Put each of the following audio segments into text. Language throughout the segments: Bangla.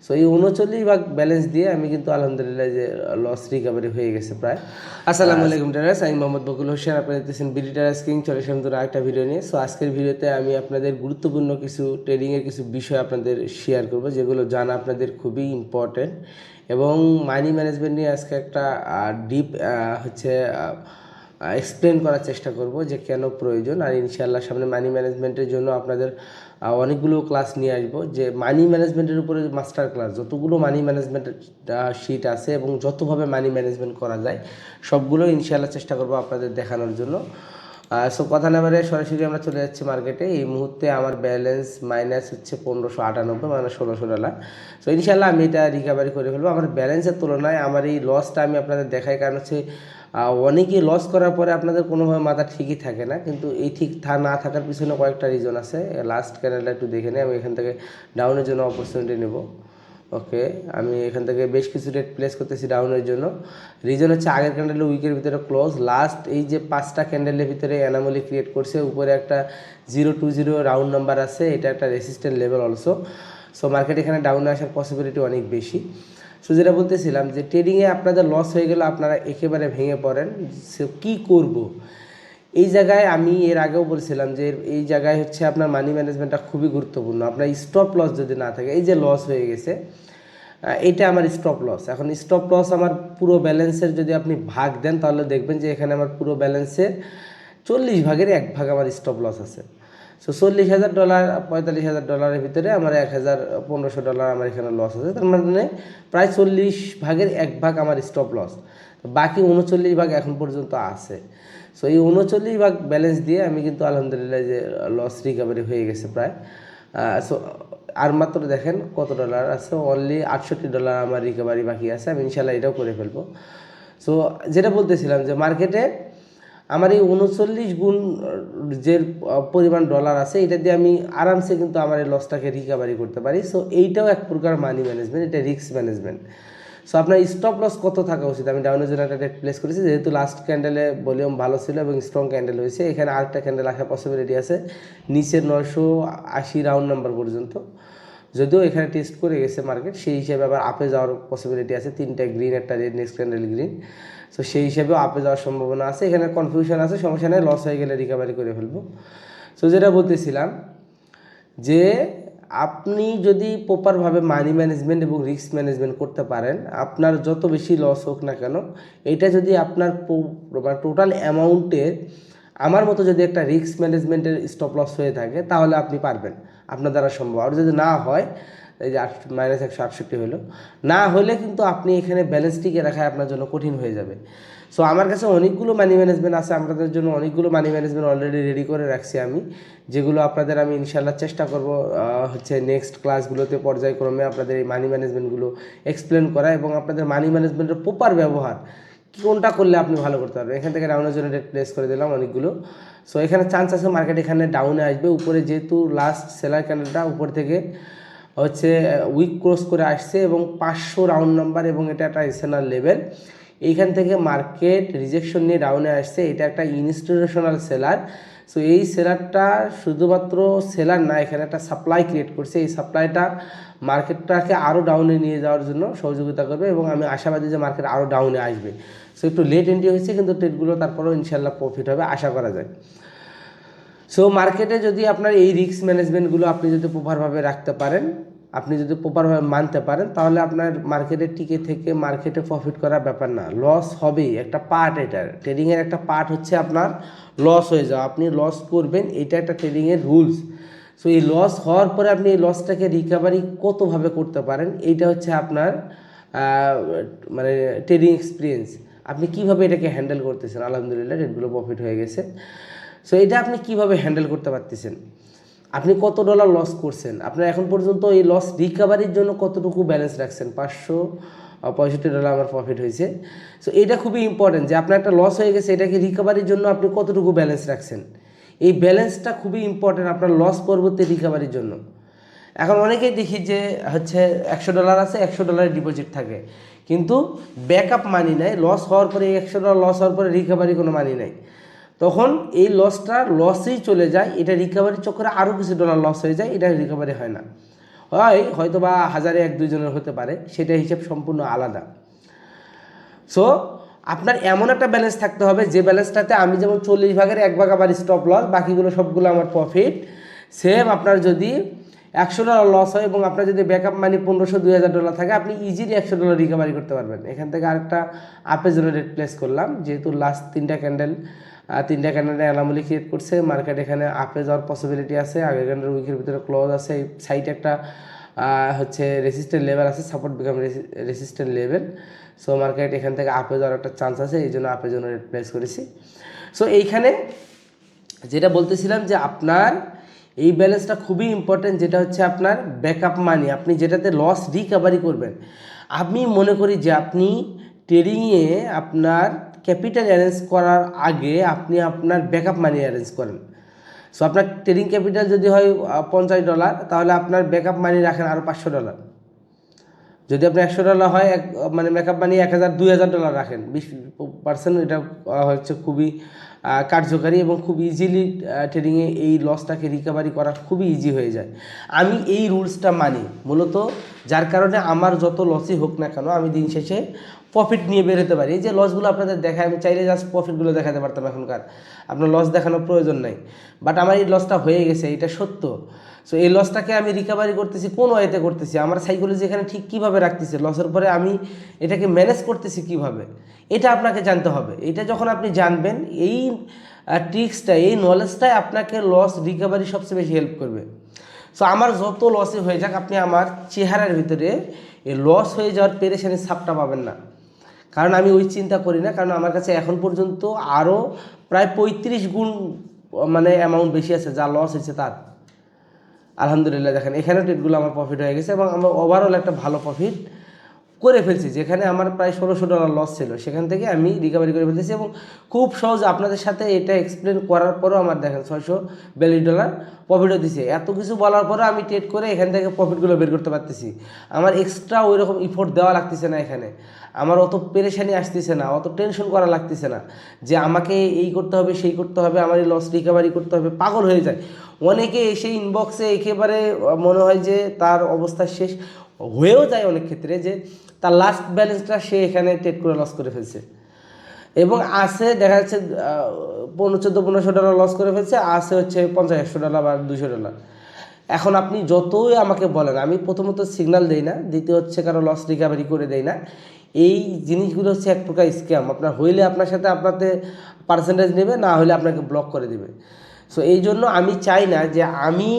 সো এই 39 ভাগ ব্যালেন্স দিয়ে আমি কিন্তু আলহামদুলিল্লাহ যে লস রিকভারি হয়ে গেছে প্রায়। আসসালামু আলাইকুম ট্রেডার্স, আমি মোহাম্মদ বকুল হোসেন, আপনারা দেখতেছেন বিডি ট্রেডার্স কিং। চলে এসেছি নতুন আরেকটা ভিডিও নিয়ে। সো আজকের ভিডিওতে আমি আপনাদের গুরুত্বপূর্ণ কিছু ট্রেডিংয়ের কিছু বিষয় আপনাদের শেয়ার করব, যেগুলো জানা আপনাদের খুবই ইম্পর্টেন্ট, এবং মানি ম্যানেজমেন্ট নিয়ে আজকে একটা ডিপ এক্সপ্লেন করার চেষ্টা করব যে কেন প্রয়োজন। আর ইনশাআল্লাহ সামনে মানি ম্যানেজমেন্টের জন্য আপনাদের অনেকগুলো ক্লাস নিয়ে আসবো, যে মানি ম্যানেজমেন্টের উপরে মাস্টার ক্লাস, যতগুলো মানি ম্যানেজমেন্টের শিট আছে এবং যতভাবে মানি ম্যানেজমেন্ট করা যায় সবগুলো ইনশাআল্লাহ চেষ্টা করবো আপনাদের দেখানোর জন্য। সো কথা না বাড়িয়ে সরাসরি আমরা চলে যাচ্ছি মার্কেটে। এই মুহূর্তে আমার ব্যালেন্স মাইনাস হচ্ছে 1598, মানে $1600। সো ইনশাআল্লাহ আমি এটা রিকভারি করে ফেলবো। আমার ব্যালেন্সের তুলনায় আমার এই লসটা আমি আপনাদের দেখাই, কারণ হচ্ছে অনেকেই লস করার পরে আপনাদের কোনোভাবে মাথা ঠিকই থাকে না, কিন্তু এই ঠিক না থাকার পিছনে কয়েকটা রিজন আছে। লাস্ট ক্যান্ডেলটা একটু দেখে নিই। আমি এখান থেকে ডাউনের জন্য অপরচুনিটি নেব। ওকে, আমি এখান থেকে বেশ কিছু রেট প্লেস করতেছি ডাউনের জন্য। রিজন হচ্ছে আগের ক্যান্ডেলে উইকের ভিতরে ক্লোজ, লাস্ট এই যে 5টা ক্যান্ডেলের ভিতরে অ্যানামলি ক্রিয়েট করছে। উপরে একটা 020 রাউন্ড নাম্বার আছে, এটা একটা resistant level also. So market এখানে ডাউনে আসার পসিবিলিটি অনেক বেশি। সো যেটা বলতেছিলাম যে ট্রেডিংয়ে আপনাদের লস হয়ে গেলে আপনারা একেবারে ভেঙে পড়েন। সো কী করব, এই জায়গায় আমি এর আগেও বলছিলাম যে এই জায়গায় হচ্ছে আপনার মানি ম্যানেজমেন্টটা খুবই গুরুত্বপূর্ণ। আপনার স্টপ লস যদি না থাকে, এই যে লস হয়ে গেছে এইটা আমার স্টপ লস। এখন স্টপ লস আমার পুরো ব্যালেন্সের যদি আপনি ভাগ দেন, তাহলে দেখবেন যে এখানে আমার পুরো ব্যালেন্সের 40 ভাগের 1 ভাগ আমার স্টপ লস আছে। সো $40,000 $45,000 ভিতরে আমার $1,1500 আমার এখানে লস আছে। তার মানে প্রায় 40 ভাগের 1 ভাগ আমার স্টপ লস, বাকি 39 ভাগ এখন পর্যন্ত আছে। সো এই 39 ভাগ ব্যালেন্স দিয়ে আমি কিন্তু আলহামদুলিল্লাহ যে লস রিকভারি হয়ে গেছে প্রায়। সো আর মাত্র দেখেন কত ডলার আছে, অনলি $68 আমার রিকভারি বাকি আছে। আমি ইনশাল্লাহ এটাও করে ফেলবো। সো যেটা বলতেছিলাম যে মার্কেটে আমার এই 39 গুণ যে পরিমাণ ডলার আছে, এটা দিয়ে আমি আরামসে কিন্তু আমার এই লসটাকে রিকভারি করতে পারি। সো এইটাও এক প্রকার মানি ম্যানেজমেন্ট, এটা রিস্ক ম্যানেজমেন্ট। সো আপনার স্টপ লস কত থাকা উচিত, আমি ডাউনের জন্য একটা রেট প্লেস করেছি, যেহেতু লাস্ট ক্যান্ডেলে ভলিউম ভালো ছিল এবং স্ট্রং ক্যান্ডেল হয়েছে। এখানে আরেকটা ক্যান্ডেল আসার পসিবিলিটি আছে নিচের 980 রাউন্ড নাম্বার পর্যন্ত, যদিও এখানে টেস্ট করে গেছে মার্কেট, সেই হিসেবে আবার আপে যাওয়ার পসিবিলিটি আছে। 3টা গ্রিন, একটা red, next candle green. So সেই হিসেবেও আপে যাওয়ার সম্ভাবনা আছে। এখানে কনফিউশন আছে, সমস্যা নেই, লস হয়ে গেলে রিকভারি করে ফেলবো। সো যেটা বলতেছিলাম যে আপনি যদি প্রপারভাবে মানি ম্যানেজমেন্ট এবং রিস্ক ম্যানেজমেন্ট করতে পারেন, আপনার যত বেশি লস হোক না কেন, এটা যদি আপনার টোটাল অ্যামাউন্টের আমার মতো যদি একটা রিস্ক ম্যানেজমেন্টের স্টপ লস হয়ে থাকে, তাহলে আপনি পারবেন, আপনার দ্বারা সম্ভব। আর যদি না হয়, এই যে -168 হলো, না হলে কিন্তু আপনি এখানে ব্যালেন্স টিকে রাখা আপনার জন্য কঠিন হয়ে যাবে। সো আমার কাছে অনেকগুলো মানি ম্যানেজমেন্ট আছে, আপনাদের জন্য অনেকগুলো মানি ম্যানেজমেন্ট অলরেডি রেডি করে রাখছি আমি, যেগুলো আপনাদের আমি ইনশাল্লাহ চেষ্টা করব হচ্ছে নেক্সট ক্লাসগুলোতে পর্যায়ক্রমে আপনাদের এই মানি ম্যানেজমেন্টগুলো এক্সপ্লেন করা, এবং আপনাদের মানি ম্যানেজমেন্টের প্রপার ব্যবহার কোনটা করলে আপনি ভালো করতে পারবেন। এখান থেকে ডাউনের জন্য রেট প্লেস করে দিলাম অনেকগুলো। সো এখানে চান্স আছে মার্কেট এখানে ডাউনে আসবে। উপরে যেহেতু লাস্ট সেলার ক্যান্ডেলটা উপর থেকে হচ্ছে উইক ক্রস করে আসছে এবং 500 রাউন্ড নাম্বার, এবং এটা একটা এসএনআর লেভেল। এইখান থেকে মার্কেট রিজেকশন নিয়ে ডাউনে আসছে, এটা একটা ইনস্টিটিউশনাল সেলার। সো এই সেলারটা শুধুমাত্র সেলার না, এখানে একটা সাপ্লাই ক্রিয়েট করছে। এই সাপ্লাইটা মার্কেটটাকে আরও ডাউনে নিয়ে যাওয়ার জন্য সহযোগিতা করবে, এবং আমি আশাবাদী যে মার্কেট আরও ডাউনে আসবে। সো একটু লেট এন্ট্রি হয়েছে, কিন্তু ট্রেডগুলো তারপরেও ইনশাল্লাহ প্রফিট হবে, আশা করা যায়। সো মার্কেটে যদি আপনার এই রিস্ক ম্যানেজমেন্টগুলো আপনি যদি প্রপারভাবে রাখতে পারেন, আপনি যদি প্রপারভাবে মানতে পারেন, তাহলে আপনার মার্কেটে টিকে থেকে মার্কেটে প্রফিট করার ব্যাপার না। লস হবেই, একটা পার্ট, এটার ট্রেডিংয়ের একটা পার্ট হচ্ছে আপনার লস হয়ে যাওয়া। আপনি লস করবেন, এটা একটা ট্রেডিংয়ের রুলস। সো এই লস হওয়ার পরে আপনি এই লসটাকে রিকভারি কতভাবে করতে পারেন, এইটা হচ্ছে আপনার মানে ট্রেডিং এক্সপিরিয়েন্স। আপনি কীভাবে এটাকে হ্যান্ডেল করতেছেন। আলহামদুলিল্লাহ রেটগুলো প্রফিট হয়ে গেছে। সো এটা আপনি কিভাবে হ্যান্ডেল করতে পারতেছেন, আপনি কত ডলার লস করছেন, আপনার এখন পর্যন্ত এই লস রিকভারির জন্য কতটুকু ব্যালেন্স রাখছেন। $565 আমার প্রফিট হয়েছে। সো এটা খুবই ইম্পর্টেন্ট যে আপনার একটা লস হয়ে গেছে, এটাকে রিকভারির জন্য আপনি কতটুকু ব্যালেন্স রাখছেন। এই ব্যালেন্সটা খুবই ইম্পর্টেন্ট আপনার লস পরবর্তী রিকভারির জন্য। এখন অনেকেই দেখি যে হচ্ছে $100 আছে, $100 ডিপোজিট থাকে, কিন্তু ব্যাকআপ মানি নেয়। লস হওয়ার পরে এই $100 লস হওয়ার পরে রিকভারি কোনো মানি নেই, তখন এই লসটা লসেই চলে যায়। এটা রিকভারি চক্করে আরও কিছু ডলার লস হয়ে যায়, এটা রিকভারি হয় না। হয়তো বা 1000-এ 1-2 জনের হতে পারে, সেটা হিসাব সম্পূর্ণ আলাদা। সো আপনার এমন একটা ব্যালেন্স থাকতে হবে যে ব্যালেন্সটাতে আমি যেমন 40 ভাগের 1 ভাগ আমার স্টপ লস, বাকিগুলো সবগুলো আমার প্রফিট। সেম আপনার যদি $100 লস হয় এবং আপনার যদি ব্যাকআপ মানি $1500-2000 থাকে, আপনি ইজিলি $100 রিকভারি করতে পারবেন। এখান থেকে আরেকটা আপের জন্য রেট প্লেস করলাম, যেহেতু লাস্ট 3টা ক্যান্ডেলে অ্যানামলি ক্রিয়েট করছে, মার্কেট এখানে আপে যাওয়ার পসিবিলিটি আছে। আগের ক্যান্ডেল উইকের ভিতরে ক্লোজ আছে, এই সাইডে একটা হচ্ছে রেসিস্ট্যান্ট লেভেল আছে, support become resistant level. So market এখান থেকে আপে যাওয়ার একটা চান্স আছে, এই জন্য আপের জন্য রেট প্লেস করেছি। সো এইখানে যেটা বলতেছিলাম যে আপনার এই ব্যালেন্সটা খুবই ইম্পর্টেন্ট, যেটা হচ্ছে আপনার ব্যাকআপ মানি, আপনি যেটাতে লস রিকভারি করবেন। আমি মনে করি যে আপনি ট্রেডিংয়ে আপনার ক্যাপিটাল অ্যারেঞ্জ করার আগে আপনি আপনার ব্যাকআপ মানি অ্যারেঞ্জ করেন। সো আপনার ট্রেডিং ক্যাপিটাল যদি হয় $50, তাহলে আপনার ব্যাকআপ মানি রাখেন আরও $500। যদি আপনার $100 হয়, মানে ব্যাকআপ মানি 1000-2000 রাখেন, 20%। এটা হচ্ছে খুবই কার্যকারী এবং খুব ইজিলি ট্রেডিংয়ে এই লসটাকে রিকভারি করা খুবই ইজি হয়ে যায়। আমি এই রুলসটা মানি মূলত, যার কারণে আমার যত লসই হোক না কেন আমি দিন শেষে প্রফিট নিয়ে বের হতে পারি। এই যে লসগুলো আপনাদের দেখায়, আমি চাইলে জাস্ট প্রফিটগুলো দেখাতে পারতাম এখনকার, আপনার লস দেখানোর প্রয়োজন নাই, বাট আমার এই লসটা হয়ে গেছে, এটা সত্য। সো এই লসটাকে আমি রিকভারি করতেছি কোন ওয়েতে করতেছি, আমার সাইকোলজি এখানে ঠিক কীভাবে রাখতেছে, লসের পরে আমি এটাকে ম্যানেজ করতেছি কীভাবে, এটা আপনাকে জানতে হবে। এটা যখন আপনি জানবেন, এই ট্রিক্সটা, এই নলেজটাই আপনাকে লস রিকভারি সবচেয়ে বেশি হেল্প করবে। সো আমার যত লসই হয়ে যাক, আপনি আমার চেহারার ভিতরে এই লস হয়ে যাওয়ার পেরেশানির ছাপটা পাবেন না, কারণ আমি ওই চিন্তা করি না। কারণ আমার কাছে এখন পর্যন্ত আরও প্রায় 35 গুণ মানে অ্যামাউন্ট বেশি আছে যা লস হয়েছে তার। আলহামদুলিল্লাহ দেখেন এখানে ট্রেডগুলো আমার প্রফিট হয়ে গেছে এবং আমার ওভারঅল একটা ভালো প্রফিট করে ফেলছি। যেখানে আমার প্রায় $1600 লস ছিল, সেখান থেকে আমি রিকভারি করে ফেলতেছি এবং খুব সহজ আপনাদের সাথে এটা এক্সপ্লেন করার পরেও আমার দেখেন $642 প্রফিটও দিছে। এত কিছু বলার পরেও আমি ট্রেড করে এখান থেকে প্রফিটগুলো বের করতে পারতেছি। আমার এক্সট্রা ওই রকম ইফোর্ট দেওয়া লাগতেছে না, এখানে আমার অত পেরেশানি আসতেছে না, অত টেনশন করা লাগতেছে না যে আমাকে এই করতে হবে সেই করতে হবে, আমার এই লস রিকভারি করতে হবে। পাগল হয়ে যায় অনেকে এসে ইনবক্সে, একেবারে মনে হয় যে তার অবস্থা শেষ হয়েও যায় অনেক ক্ষেত্রে, যে তার লাস্ট ব্যালেন্সটা সে এখানে ট্রেড করে লস করে ফেলছে এবং আছে দেখা যাচ্ছে $1400-1500 লস করে ফেলছে, আছে হচ্ছে $50-100 বা $200। এখন আপনি যতই আমাকে বলেন, আমি প্রথমত সিগন্যাল দেই না, দ্বিতীয় হচ্ছে কারো লস রিকভারি করে দেই না। এই জিনিসগুলো হচ্ছে এক প্রকার স্ক্যাম। আপনার হইলে আপনার সাথে আপনাতে পার্সেন্টেজ নেবে, না হলে আপনাকে ব্লক করে দেবে। সো এই জন্য আমি চাই না যে আমি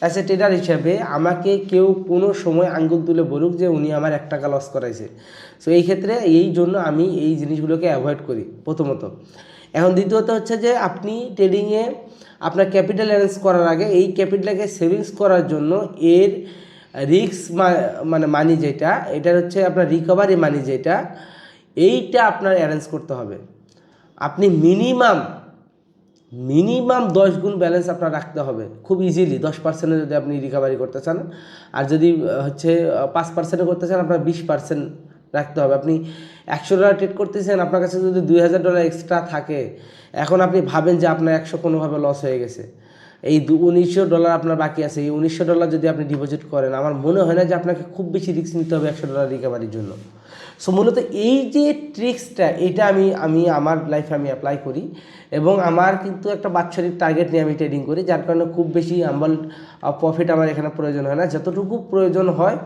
অ্যাজ এ ট্রেডার হিসাবে আমাকে কেউ কোনো সময় আঙ্গুল তুলে বলুক যে উনি আমার $1 লস করাইছে। সো এই ক্ষেত্রে এই জন্য আমি এই জিনিসগুলোকে অ্যাভয়েড করি প্রথমত। এখন দ্বিতীয়ত হচ্ছে যে আপনি ট্রেডিংয়ে আপনার ক্যাপিটাল অ্যারেঞ্জ করার আগে এই ক্যাপিটালকে সেভিংস করার জন্য এর রিস্ক মানে মানি যেটা, এটার হচ্ছে আপনার রিকভারি মানি যেটা, এইটা আপনার অ্যারেঞ্জ করতে হবে। আপনি মিনিমাম 10 গুণ ব্যালেন্স আপনার রাখতে হবে খুব ইজিলি। 10% যদি আপনি রিকভারি করতে চান, আর যদি হচ্ছে 5% করতে চান, আপনার 20% রাখতে হবে। আপনি $100 ট্রেড করতেছেন, আপনার কাছে যদি $2000 এক্সট্রা থাকে, এখন আপনি ভাবেন যে আপনার 100 কোনোভাবে লস হয়ে গেছে, এই $1900 আপনার বাকি আছে, এই $1900 যদি আপনি ডিপোজিট করেন, আমার মনে হয় না যে আপনাকে খুব বেশি রিস্ক নিতে হবে $100 রিকভারির জন্য। সো মূলত এই যে ট্রিক্সটা, এইটা আমি আমার লাইফে আমি অ্যাপ্লাই করি এবং আমার কিন্তু একটা বাৎসরিক টার্গেট নিয়ে আমি ট্রেডিং করি, যার কারণে খুব বেশি প্রফিট আমার এখানে প্রয়োজন হয় না। যতটুকু প্রয়োজন হয়,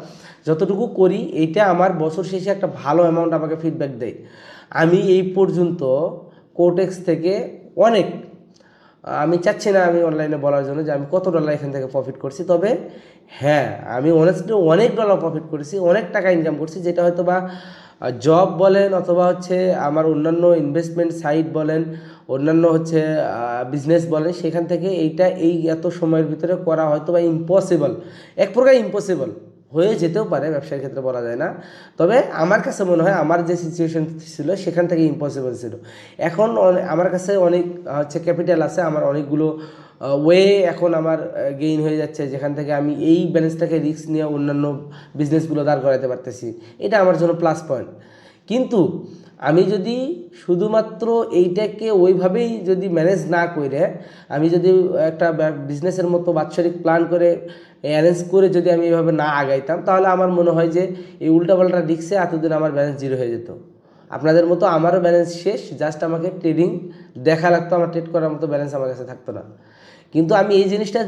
যতটুকু করি, এইটা আমার বছর শেষে একটা ভালো অ্যামাউন্ট আমাকে ফিডব্যাক দেয়। আমি এই পর্যন্ত কোটেক্স থেকে অনেক, আমি চাচ্ছি না আমি অনলাইনে বলার জন্য যে আমি কত ডলার এখান থেকে প্রফিট করছি, তবে হ্যাঁ আমি অনেস্টলি অনেক ডলার প্রফিট করেছি, অনেক টাকা ইনকাম করছি, যেটা হয়তো বা জব বলেন অথবা হচ্ছে আমার অন্যান্য ইনভেস্টমেন্ট সাইট বলেন, অন্যান্য হচ্ছে বিজনেস বলেন, সেখান থেকে এইটা এই এত সময়ের ভিতরে করা হয়তো বা ইম্পসিবল, এক প্রকার ইম্পসিবল হয়ে যেতেও পারে, ব্যবসার ক্ষেত্রে বলা যায় না। তবে আমার কাছে মনে হয় আমার যে সিচুয়েশন ছিল সেখান থেকে ইম্পসিবল ছিল। এখন আমার কাছে অনেক হচ্ছে ক্যাপিটাল আছে, আমার অনেকগুলো ওয়ে এখন আমার গেইন হয়ে যাচ্ছে, যেখান থেকে আমি এই ব্যালেন্সটাকে রিস্ক নিয়ে অন্যান্য বিজনেসগুলো দাঁড় করাতে পারতেছি। এটা আমার জন্য প্লাস পয়েন্ট। কিন্তু আমি যদি শুধুমাত্র এইটাকে ওইভাবেই যদি ম্যানেজ না করে, আমি যদি একটা বিজনেসের মতো বাৎসরিক প্ল্যান করে অ্যারেঞ্জ করে যদি আমি এইভাবে না আগাইতাম, তাহলে আমার মনে হয় যে এই উল্টাপাল্টা রিস্কে এতদিন আমার ব্যালেন্স জিরো হয়ে যেত। আপনাদের মতো আমারও ব্যালেন্স শেষ, জাস্ট আমাকে ট্রেডিং দেখা লাগতো, আমার ট্রেড করার মতো ব্যালেন্স আমার কাছে থাকতো না। কিন্তু আমি এই জিনিসটা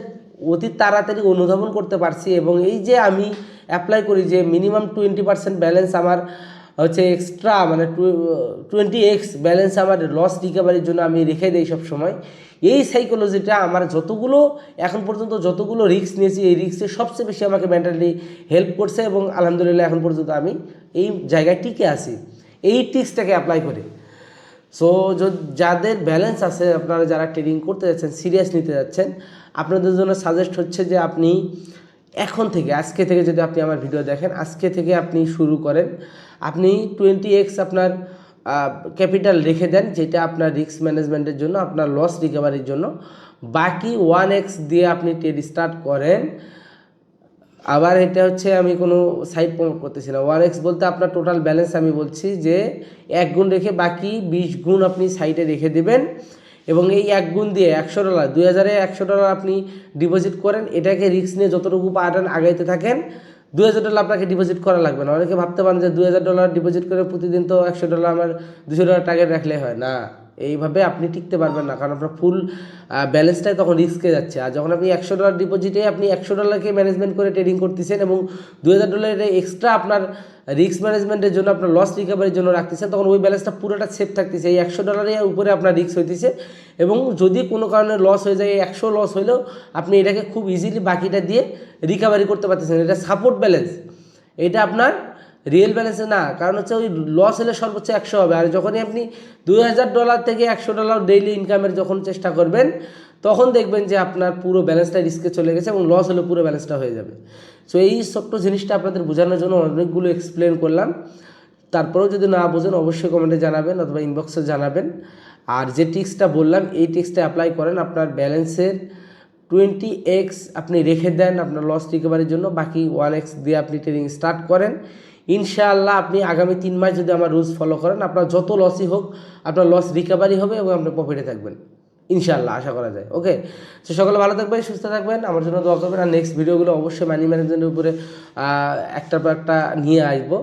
অতি তাড়াতাড়ি অনুধাবন করতে পারছি, এবং এই যে আমি অ্যাপ্লাই করি যে মিনিমাম 20% ব্যালেন্স আমার হচ্ছে এক্সট্রা, মানে 20x ব্যালেন্স আমার লস রিকভারির জন্য আমি রেখে দিই সব সময়। এই সাইকোলজিটা আমার যতগুলো এখন পর্যন্ত যতগুলো রিস্ক নিয়েছি, এই রিস্কে সবচেয়ে বেশি আমাকে মেন্টালি হেল্প করছে, এবং আলহামদুলিল্লাহ এখন পর্যন্ত আমি এই জায়গায় টিকে আছি এই টিক্সটাকে অ্যাপ্লাই করে। সো যাদের ব্যালেন্স আছে, আপনারা যারা ট্রেডিং করতে যাচ্ছেন, সিরিয়াস নিতে যাচ্ছেন, আপনাদের জন্য সাজেস্ট হচ্ছে যে আপনি এখন থেকে, আজকে থেকে যদি আপনি আমার ভিডিও দেখেন, আজকে থেকে আপনি শুরু করেন। আপনি 20x আপনার ক্যাপিটাল রেখে দেন, যেটা আপনার রিস্ক ম্যানেজমেন্টের জন্য, আপনার লস রিকভারির জন্য। বাকি 1x দিয়ে আপনি ট্রেড স্টার্ট করেন। আবার এটা হচ্ছে আমি কোনো সাইড প্রমোট করতেছি না। 1x বলতে আপনার টোটাল ব্যালেন্স আমি বলছি যে 1 গুণ রেখে বাকি 20 গুণ আপনি সাইডে রেখে দেবেন, এবং এই 1 গুণ দিয়ে $100, 2000-এ $100 আপনি ডিপোজিট করেন। এটাকে রিস্ক নিয়ে যতটুকু পারেন আগাইতে থাকেন। $2000 আপনাকে ডিপোজিট করা লাগবে না। অনেকে ভাবতে পারেন যে $2000 ডিপোজিট করে প্রতিদিন তো $100 আমার $200 টার্গেট রাখলে হয় না। এইভাবে আপনি টিকতে পারবেন না, কারণ আপনার ফুল ব্যালেন্সটাই তখন রিস্কে যাচ্ছে। আর যখন আপনি $100 ডিপোজিটে আপনি $100কে ম্যানেজমেন্ট করে ট্রেডিং করতেছেন, এবং $2000 এক্সট্রা আপনার রিস্ক ম্যানেজমেন্টের জন্য, আপনার লস রিকভারির জন্য রাখতেছেন, তখন ওই ব্যালেন্সটা পুরোটা সেফ থাকতেছে। এই $100 উপরে আপনার রিস্ক হইতেছে, এবং যদি কোনো কারণে লস হয়ে যায়, 100 লস হইলেও আপনি এটাকে খুব ইজিলি বাকিটা দিয়ে রিকভারি করতে পারতেছেন। এটা সাপোর্ট ব্যালেন্স, এটা আপনার রিয়েল ব্যালেন্সে না। কারণ হচ্ছে ওই লস হলে সর্বোচ্চ 100 হবে, আর যখনই আপনি $2000 থেকে $100 ডেইলি ইনকামের যখন চেষ্টা করবেন, তখন দেখবেন যে আপনার পুরো ব্যালেন্সটা রিস্কে চলে গেছে, এবং লস হলে পুরো ব্যালেন্সটা হয়ে যাবে। সো এই ছোট্ট জিনিসটা আপনাদের বোঝানোর জন্য অনেকগুলো এক্সপ্লেন করলাম। তারপরেও যদি না বোঝেন অবশ্যই কমেন্টে জানাবেন, অথবা ইনবক্সে জানাবেন। আর যে টিক্সটা বললাম, এই টিক্সটা অ্যাপ্লাই করেন, আপনার ব্যালেন্সের 20x আপনি রেখে দেন আপনার লস রিকভারির জন্য, বাকি 1x দিয়ে আপনি ট্রেডিং স্টার্ট করেন। ইনশাআল্লাহ আপনি আগামী 3 মাস যদি আমার রুলস ফলো করেন, আপনার যত লসই হোক আপনার লস রিকভারি হবে, এবং আপনি প্রফিটে থাকবেন ইনশাআল্লাহ, আশা করা যায়। ওকে, তো সকলে ভালো থাকবেন, সুস্থ থাকবেন, আমার জন্য দোয়া করবেন। আর নেক্সট ভিডিওগুলো অবশ্যই মানি ম্যানেজমেন্টের উপরে একটার পর একটা নিয়ে আসবো।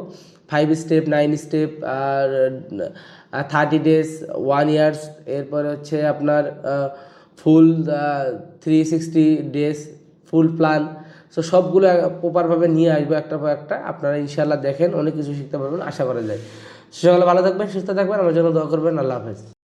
5 স্টেপ, 9 স্টেপ, আর 30 ডেজ, 1 ইয়ার্স, এরপরে হচ্ছে আপনার ফুল 360 ডেজ ফুল প্ল্যান। সো সবগুলো প্রপারভাবে নিয়ে আসবো একটার পর একটা। আপনারা ইনশাআল্লাহ দেখেন, অনেক কিছু শিখতে পারবেন, আশা করা যায়। সকলে ভালো থাকবেন, সুস্থ থাকবেন, আমার জন্য দোয়া করবেন। আল্লাহ হাফেজ।